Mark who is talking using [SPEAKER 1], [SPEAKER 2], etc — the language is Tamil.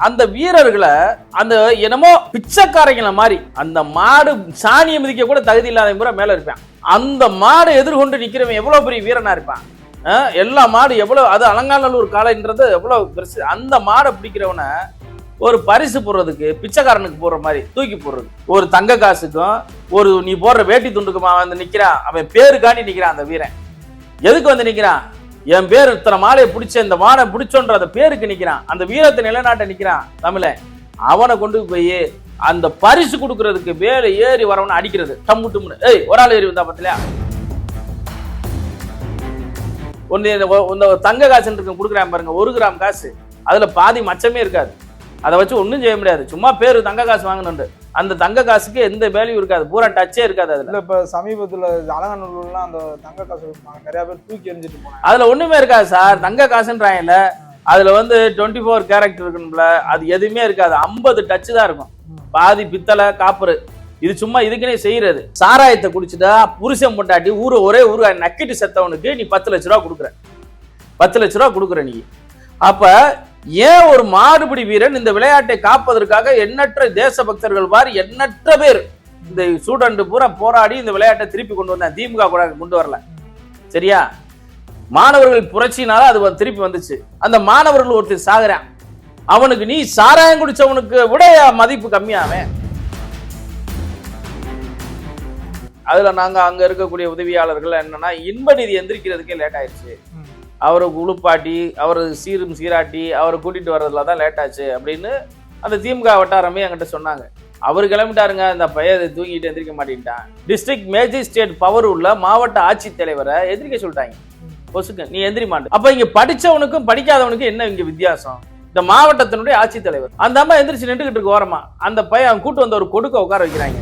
[SPEAKER 1] அந்த வீரர்களை அந்த என்னமோ பிச்சைக்காரங்களை மாதிரி அந்த மாடு சாணியை மிதிக்க கூட தகுதி இல்லாத முறை மேல இருப்பான். அந்த மாடு எதிர்கொண்டு நிக்கிறவன் எவ்வளவு பெரிய வீரனா இருப்பான். எல்லா மாடு எவ்வளவு, அது அலங்காநல்லூர் காளைன்றது எவ்வளவு பெருசு. அந்த மாடை பிடிக்கிறவன ஒரு பரிசு போடுறதுக்கு பிச்சைக்காரனுக்கு போடுற மாதிரி தூக்கி போடுறது. ஒரு தங்க காசுக்கும் ஒரு நீ போடுற வேட்டி துண்டுக்குமா வந்து நிக்கிறான். அவன் பேருக்காண்டி நிக்கிறான். அந்த வீரன் எதுக்கு வந்து நிக்கிறான்? என் பேர் இத்தனை மாலையை பிடிச்ச இந்த மாடை பிடிச்சோன்ற அந்த பேருக்கு நிக்கிறான். அந்த வீரத்தை நிலைநாட்ட நிக்கிறான் தமிழன். அவனை கொண்டு போய் அந்த பரிசு கொடுக்கறதுக்கு வேலை ஏறி வரவனை அடிக்கிறது. டம்மு டம்முன்னு ஏய் ஒரு ஆள் ஏறி வந்தா பத்திலையா ஒன்னு தங்க காசு கொடுக்குறான் பாருங்க, 1 கிராம் காசு, அதுல பாதி மச்சமே இருக்காது. அதை வச்சு ஒன்றும் செய்ய முடியாது. சும்மா பேரு தங்க காசு வாங்கணுண்டு. அந்த தங்க காசுக்கு எந்த வேல்யூ இருக்காது, பூரா டச்சே இருக்காது. அதுல
[SPEAKER 2] இப்ப சமீபத்துல அலங்காநல்லூர்லாம் அந்த தங்க காசு நிறைய பேர் தூக்கி எறிஞ்சிட்டு போனாங்க.
[SPEAKER 1] அதுல ஒண்ணுமே இருக்காது சார். தங்க காசுன்றாங்கல்ல, அதுல வந்து 24 கேரக்டர் இருக்கும்ல, அது எதுவுமே இருக்காது. 50 டச்சு தான் இருக்கும். பாதி பித்தளை காப்பரு. இது சும்மா இதுக்குன்னே செய்யறது. சாராயத்தை குடிச்சுட்டா புருஷன் பொண்டாட்டி ஒரே ஊரு நக்கிட்டு செத்தவனுக்கு நீ 10 லட்ச ரூபா கொடுக்குற. 10 லட்ச ரூபா கொடுக்குற நீ. அப்ப ஏன் ஒரு மாடுபிடி வீரன் இந்த விளையாட்டை காப்பதற்காக எண்ணற்ற தேசபக்தர்கள் மாதிரி எண்ணற்ற பேர் இந்த ஸ்டூடெண்ட் பூரா போராடி இந்த விளையாட்டை திருப்பி கொண்டு வந்தேன். திமுக கூட கொண்டு வரல, சரியா? மாணவர்கள் புரட்சினால அது திருப்பி வந்துச்சு. அந்த மாணவர்கள் ஒருத்தர் சாகுறான், அவனுக்கு நீ சாராயம் குடிச்சவனுக்கு விட மதிப்பு கம்மியாவே. அதுல நாங்க அங்க இருக்கக்கூடிய உதவியாளர்கள் என்னன்னா, இன்ப நிதி எந்திரிக்கிறதுக்கே லேட் ஆயிடுச்சு. அவரை உழுப்பாட்டி அவரை சீராட்டி அவரை கூட்டிட்டு வர்றதுல தான் லேட் ஆச்சு அப்படின்னு அந்த திமுக வட்டாரமே என்கிட்ட சொன்னாங்க. அவர் கிளம்பிட்டாருங்க, இந்த பையன் தூங்கிட்டு எந்திரிக்க மாட்டேன்ட்டான். டிஸ்ட்ரிக்ட் மேஜிஸ்ட்ரேட் பவர் உள்ள மாவட்ட ஆட்சித்தலைவரை எந்திரிக்க சொல்லிட்டாங்க. பொசுக்கு நீ எந்திரி மாட்டேன். அப்ப இங்க படிச்சவனுக்கும் படிக்காதவனுக்கும் என்ன இங்க வித்தியாசம்? இந்த மாவட்டத்தினுடைய ஆட்சித்தலைவர் அந்த அம்மா எந்திரிச்சு நின்றுகிட்டு இருக்கு ஓரமா. அந்த பையன் கூட்டு வந்த ஒரு கொடுக்க உட்கார வைக்கிறாங்க.